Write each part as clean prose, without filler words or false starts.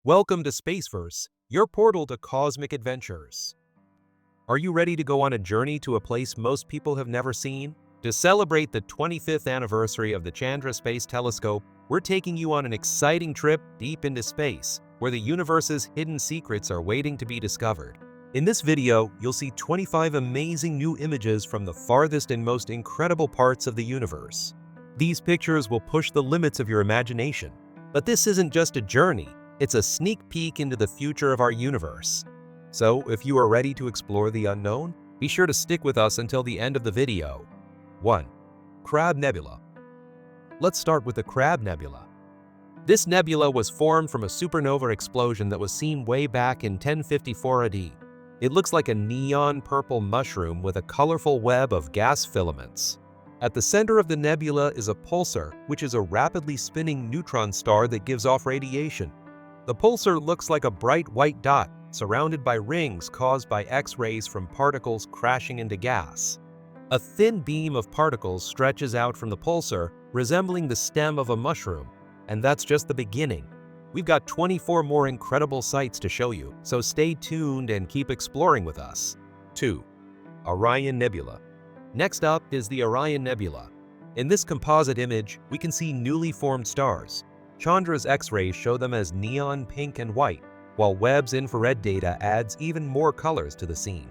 Welcome to Spaceverse, your portal to cosmic adventures. Are you ready to go on a journey to a place most people have never seen? To celebrate the 25th anniversary of the Chandra Space Telescope, we're taking you on an exciting trip deep into space, where the universe's hidden secrets are waiting to be discovered. In this video, you'll see 25 amazing new images from the farthest and most incredible parts of the universe. These pictures will push the limits of your imagination. But this isn't just a journey. It's a sneak peek into the future of our universe. So, if you are ready to explore the unknown, be sure to stick with us until the end of the video. 1. Crab Nebula. Let's start with the Crab Nebula. This nebula was formed from a supernova explosion that was seen way back in 1054 AD. It looks like a neon purple mushroom with a colorful web of gas filaments. At the center of the nebula is a pulsar, which is a rapidly spinning neutron star that gives off radiation. The pulsar looks like a bright white dot, surrounded by rings caused by X-rays from particles crashing into gas. A thin beam of particles stretches out from the pulsar, resembling the stem of a mushroom. And that's just the beginning. We've got 24 more incredible sights to show you, so stay tuned and keep exploring with us. 2. Orion Nebula. Next up is the Orion Nebula. In this composite image, we can see newly formed stars. Chandra's X-rays show them as neon pink and white, while Webb's infrared data adds even more colors to the scene.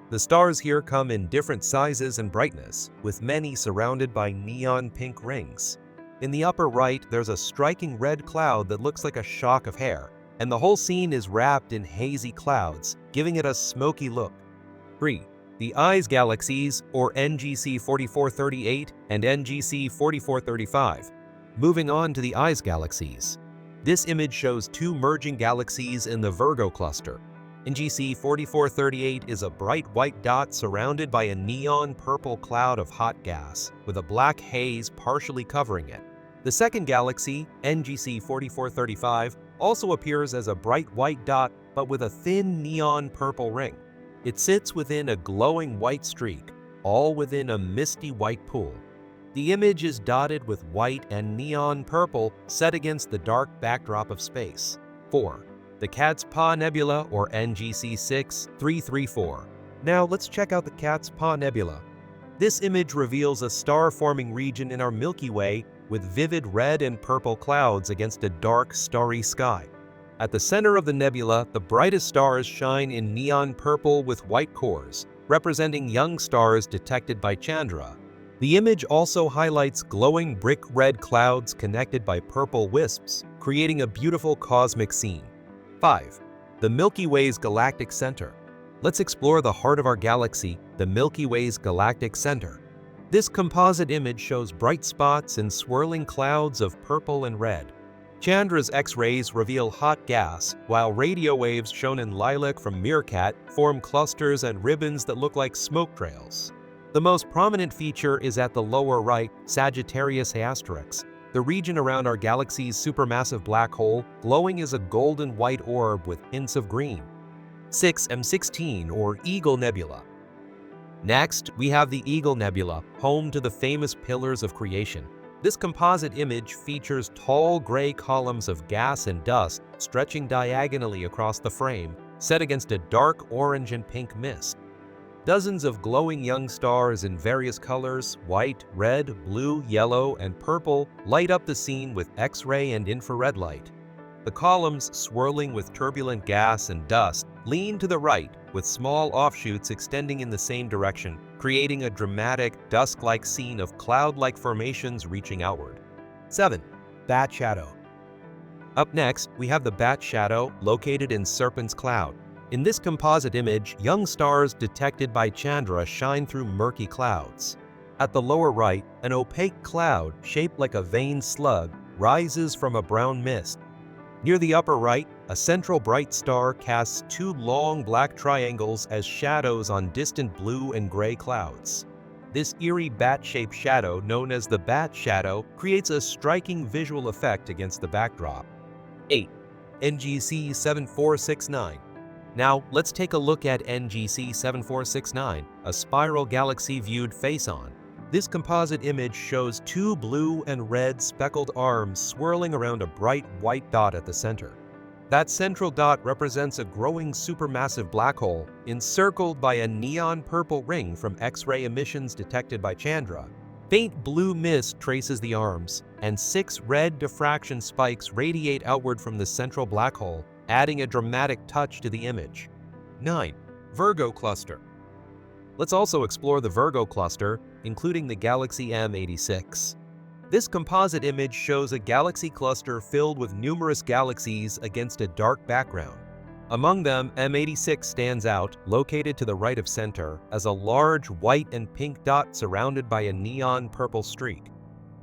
The stars here come in different sizes and brightness, with many surrounded by neon pink rings. In the upper right, there's a striking red cloud that looks like a shock of hair, and the whole scene is wrapped in hazy clouds, giving it a smoky look. 3. The ICE galaxies, or NGC 4438 and NGC 4435. Moving on to the ICE galaxies. This image shows two merging galaxies in the Virgo cluster. NGC 4438 is a bright white dot surrounded by a neon purple cloud of hot gas, with a black haze partially covering it. The second galaxy, NGC 4435, also appears as a bright white dot but with a thin neon purple ring. It sits within a glowing white streak, all within a misty white pool. The image is dotted with white and neon purple set against the dark backdrop of space. 4. The Cat's Paw Nebula, or NGC 6334. Now let's check out the Cat's Paw Nebula. This image reveals a star-forming region in our Milky Way with vivid red and purple clouds against a dark, starry sky. At the center of the nebula, the brightest stars shine in neon purple with white cores, representing young stars detected by Chandra. The image also highlights glowing brick red clouds connected by purple wisps, creating a beautiful cosmic scene. 5. The Milky Way's galactic center. Let's explore the heart of our galaxy, the Milky Way's galactic center. This composite image shows bright spots and swirling clouds of purple and red. Chandra's X-rays reveal hot gas, while radio waves shown in lilac from Meerkat form clusters and ribbons that look like smoke trails. The most prominent feature is at the lower right, Sagittarius Asterix, the region around our galaxy's supermassive black hole, glowing as a golden white orb with hints of green. 6. M16, or Eagle Nebula. Next, we have the Eagle Nebula, home to the famous Pillars of Creation. This composite image features tall gray columns of gas and dust stretching diagonally across the frame, set against a dark orange and pink mist. Dozens of glowing young stars in various colors, white, red, blue, yellow, and purple, light up the scene with X-ray and infrared light. The columns, swirling with turbulent gas and dust, lean to the right, with small offshoots extending in the same direction, creating a dramatic, dusk-like scene of cloud-like formations reaching outward. 7. Bat Shadow. Up next, we have the Bat Shadow, located in Serpent's Cloud. In this composite image, young stars detected by Chandra shine through murky clouds. At the lower right, an opaque cloud, shaped like a veined slug, rises from a brown mist. Near the upper right, a central bright star casts two long black triangles as shadows on distant blue and gray clouds. This eerie bat-shaped shadow, known as the Bat Shadow, creates a striking visual effect against the backdrop. 8. NGC 7469. Now, let's take a look at NGC 7469, a spiral galaxy viewed face-on. This composite image shows two blue and red speckled arms swirling around a bright white dot at the center. That central dot represents a growing supermassive black hole encircled by a neon purple ring from X-ray emissions detected by Chandra. Faint blue mist traces the arms, and 6 red diffraction spikes radiate outward from the central black hole, adding a dramatic touch to the image. 9. Virgo Cluster. Let's also explore the Virgo cluster, including the galaxy M86. This composite image shows a galaxy cluster filled with numerous galaxies against a dark background. Among them, M86 stands out, located to the right of center, as a large white and pink dot surrounded by a neon purple streak.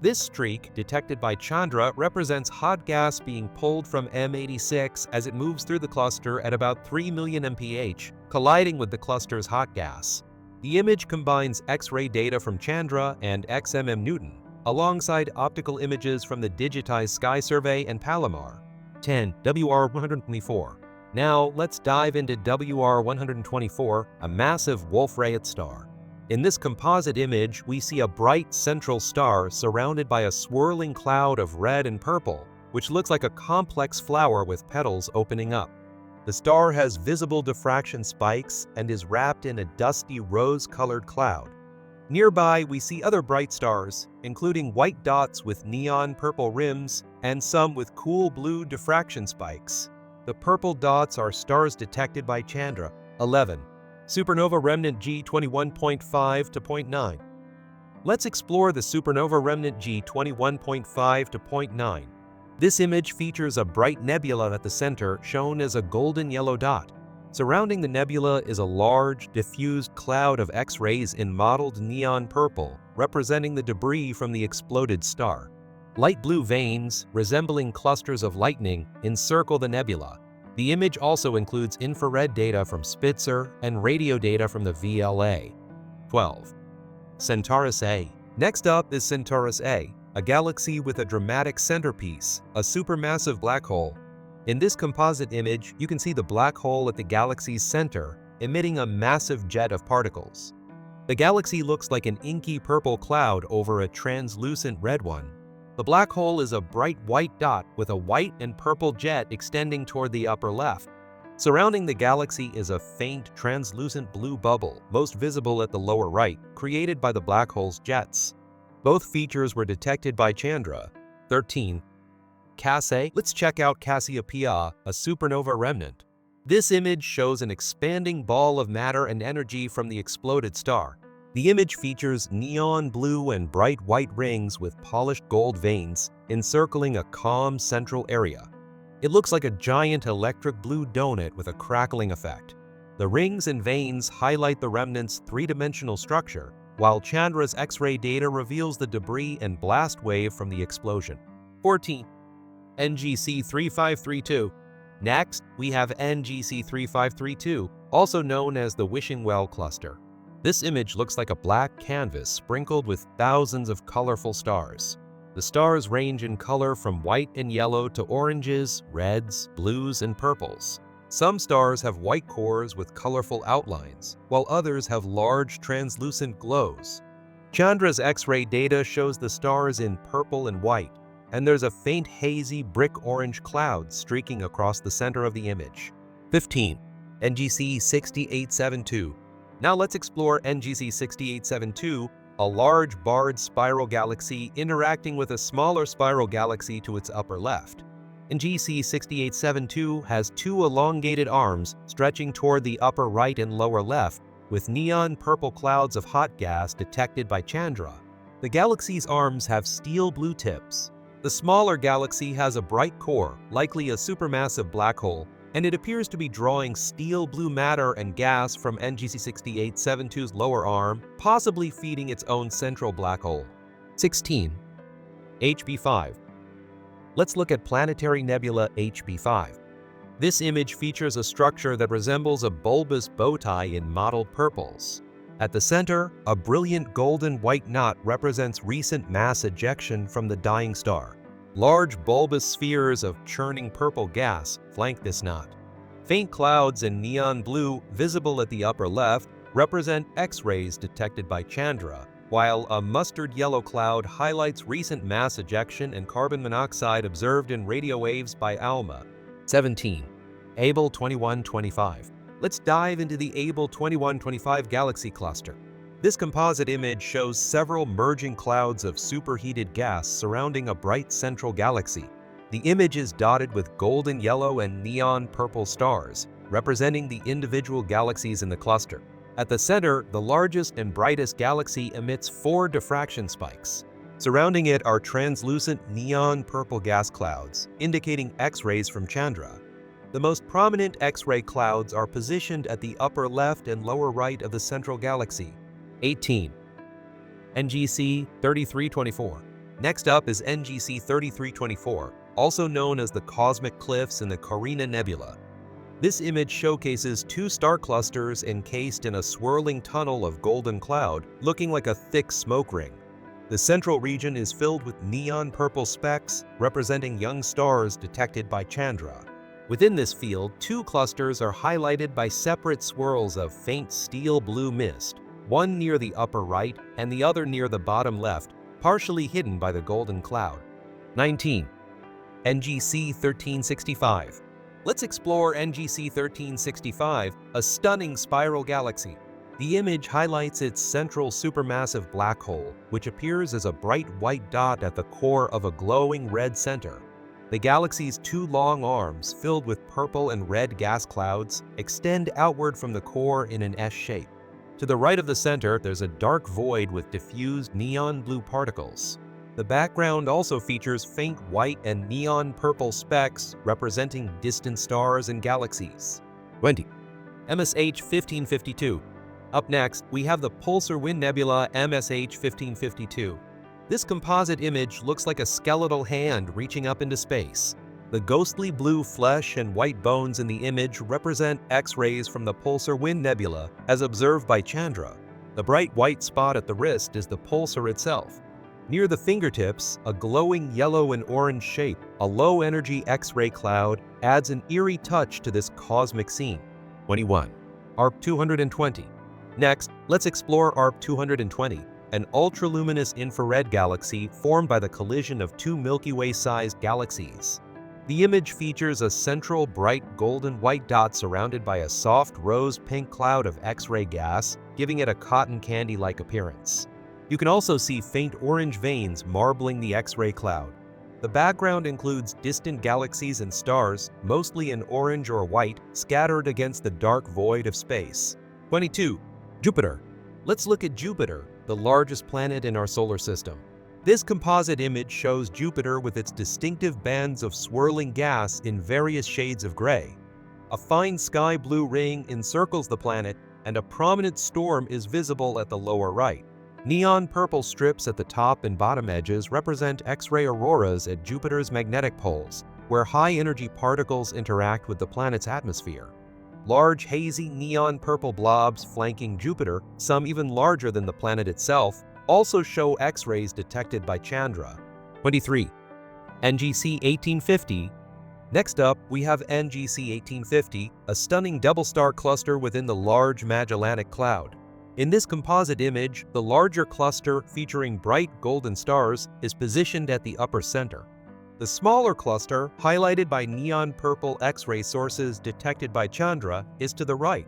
This streak, detected by Chandra, represents hot gas being pulled from M86 as it moves through the cluster at about 3 million mph, colliding with the cluster's hot gas. The image combines X-ray data from Chandra and XMM Newton, alongside optical images from the digitized Sky Survey and Palomar. 10. WR124. Now, let's dive into WR124, a massive Wolf-Rayet star. In this composite image, we see a bright central star surrounded by a swirling cloud of red and purple, which looks like a complex flower with petals opening up. The star has visible diffraction spikes and is wrapped in a dusty rose-colored cloud. Nearby, we see other bright stars, including white dots with neon purple rims and some with cool blue diffraction spikes. The purple dots are stars detected by Chandra. 11. Supernova remnant G21.5 to 0.9. Let's explore the supernova remnant G21.5 to 0.9. This image features a bright nebula at the center, shown as a golden yellow dot. Surrounding the nebula is a large, diffused cloud of X-rays in mottled neon purple, representing the debris from the exploded star. Light blue veins, resembling clusters of lightning, encircle the nebula. The image also includes infrared data from Spitzer and radio data from the VLA. 12. Centaurus A. Next up is Centaurus A, a galaxy with a dramatic centerpiece, a supermassive black hole. In this composite image, you can see the black hole at the galaxy's center, emitting a massive jet of particles. The galaxy looks like an inky purple cloud over a translucent red one. The black hole is a bright white dot with a white and purple jet extending toward the upper left. Surrounding the galaxy is a faint, translucent blue bubble, most visible at the lower right, created by the black hole's jets. Both features were detected by Chandra. 13. Cassiopeia. Let's check out Cassiopeia, a supernova remnant. This image shows an expanding ball of matter and energy from the exploded star. The image features neon blue and bright white rings with polished gold veins encircling a calm central area. It looks like a giant electric blue donut with a crackling effect. The rings and veins highlight the remnant's three-dimensional structure, while Chandra's X-ray data reveals the debris and blast wave from the explosion. 14. NGC 3532. Next, we have NGC 3532, also known as the Wishing Well Cluster. This image looks like a black canvas sprinkled with thousands of colorful stars. The stars range in color from white and yellow to oranges, reds, blues, and purples. Some stars have white cores with colorful outlines, while others have large translucent glows. Chandra's X-ray data shows the stars in purple and white, and there's a faint hazy brick orange cloud streaking across the center of the image. 15. NGC 6872. Now let's explore NGC 6872, a large barred spiral galaxy interacting with a smaller spiral galaxy to its upper left. NGC 6872 has two elongated arms stretching toward the upper right and lower left, with neon purple clouds of hot gas detected by Chandra. The galaxy's arms have steel blue tips. The smaller galaxy has a bright core, likely a supermassive black hole, and it appears to be drawing steel blue matter and gas from NGC 6872's lower arm, possibly feeding its own central black hole. 16. HB5. Let's look at planetary nebula HB5. This image features a structure that resembles a bulbous bow tie in mottled purples. At the center, a brilliant golden white knot represents recent mass ejection from the dying star. Large bulbous spheres of churning purple gas flank this knot. Faint clouds in neon blue, visible at the upper left, represent X-rays detected by Chandra, while a mustard yellow cloud highlights recent mass ejection and carbon monoxide observed in radio waves by ALMA. 17. Able 2125. Let's dive into the Able 2125 galaxy cluster. This composite image shows several merging clouds of superheated gas surrounding a bright central galaxy. The image is dotted with golden yellow and neon purple stars, representing the individual galaxies in the cluster. At the center, the largest and brightest galaxy emits 4 diffraction spikes. Surrounding it are translucent neon purple gas clouds, indicating X-rays from Chandra. The most prominent X-ray clouds are positioned at the upper left and lower right of the central galaxy. 18. NGC 3324. Next up is NGC 3324, also known as the Cosmic Cliffs in the Carina Nebula. This image showcases 2 star clusters encased in a swirling tunnel of golden cloud, looking like a thick smoke ring. The central region is filled with neon purple specks, representing young stars detected by Chandra. Within this field, 2 clusters are highlighted by separate swirls of faint steel blue mist, one near the upper right and the other near the bottom left, partially hidden by the golden cloud. 19. NGC 1365. Let's explore NGC 1365, a stunning spiral galaxy. The image highlights its central supermassive black hole, which appears as a bright white dot at the core of a glowing red center. The galaxy's 2 long arms, filled with purple and red gas clouds, extend outward from the core in an S shape. To the right of the center, there's a dark void with diffused neon blue particles. The background also features faint white and neon purple specks representing distant stars and galaxies. 20. MSH 1552. Up next, we have the Pulsar Wind Nebula MSH 1552. This composite image looks like a skeletal hand reaching up into space. The ghostly blue flesh and white bones in the image represent X-rays from the Pulsar Wind Nebula as observed by Chandra. The bright white spot at the wrist is the pulsar itself. Near the fingertips, a glowing yellow and orange shape, a low-energy X-ray cloud, adds an eerie touch to this cosmic scene. 21. ARP 220. Next, let's explore ARP 220. An ultraluminous infrared galaxy formed by the collision of 2 Milky Way-sized galaxies. The image features a central bright golden white dot surrounded by a soft rose-pink cloud of X-ray gas, giving it a cotton candy-like appearance. You can also see faint orange veins marbling the X-ray cloud. The background includes distant galaxies and stars, mostly in orange or white, scattered against the dark void of space. 22. Jupiter. Let's look at Jupiter, the largest planet in our solar system. This composite image shows Jupiter with its distinctive bands of swirling gas in various shades of gray. A fine sky blue ring encircles the planet, and a prominent storm is visible at the lower right. Neon purple strips at the top and bottom edges represent X-ray auroras at Jupiter's magnetic poles, where high-energy particles interact with the planet's atmosphere. Large hazy neon purple blobs flanking Jupiter, some even larger than the planet itself, also show X-rays detected by Chandra. 23. NGC 1850. Next up, we have NGC 1850, a stunning double-star cluster within the Large Magellanic Cloud. In this composite image, the larger cluster, featuring bright golden stars, is positioned at the upper center. The smaller cluster, highlighted by neon purple X-ray sources detected by Chandra, is to the right.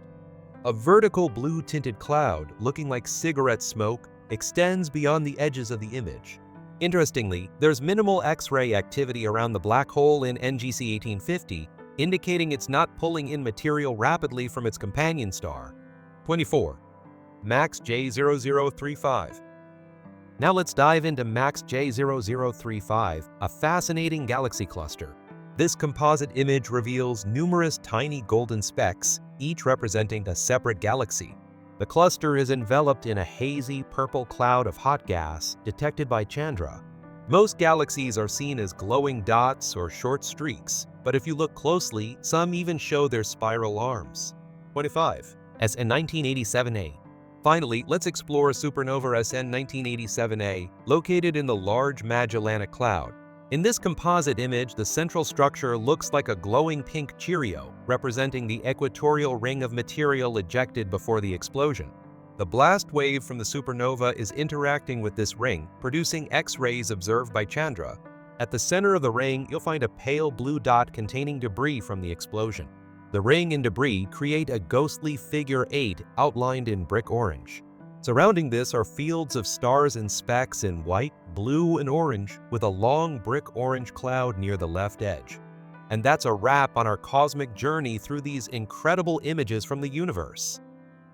A vertical blue-tinted cloud, looking like cigarette smoke, extends beyond the edges of the image. Interestingly, there's minimal X-ray activity around the black hole in NGC 1850, indicating it's not pulling in material rapidly from its companion star. 24. MAX J0035. Now let's dive into MAX J0035, a fascinating galaxy cluster. This composite image reveals numerous tiny golden specks, each representing a separate galaxy. The cluster is enveloped in a hazy purple cloud of hot gas detected by Chandra. Most galaxies are seen as glowing dots or short streaks, but if you look closely, some even show their spiral arms. 25. SN 1987A. Finally, let's explore supernova SN 1987A, located in the Large Magellanic Cloud. In this composite image, the central structure looks like a glowing pink Cheerio, representing the equatorial ring of material ejected before the explosion. The blast wave from the supernova is interacting with this ring, producing X-rays observed by Chandra. At the center of the ring, you'll find a pale blue dot containing debris from the explosion. The ring and debris create a ghostly figure 8 outlined in brick orange. Surrounding this are fields of stars and specks in white, blue, and orange, with a long brick orange cloud near the left edge. And that's a wrap on our cosmic journey through these incredible images from the universe.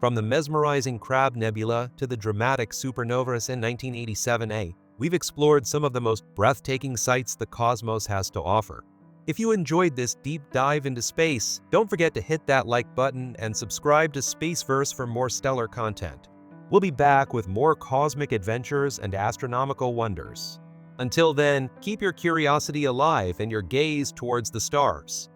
From the mesmerizing Crab Nebula to the dramatic supernovas in 1987A, we've explored some of the most breathtaking sights the cosmos has to offer. If you enjoyed this deep dive into space, don't forget to hit that like button and subscribe to Spaceverse for more stellar content. We'll be back with more cosmic adventures and astronomical wonders. Until then, keep your curiosity alive and your gaze towards the stars.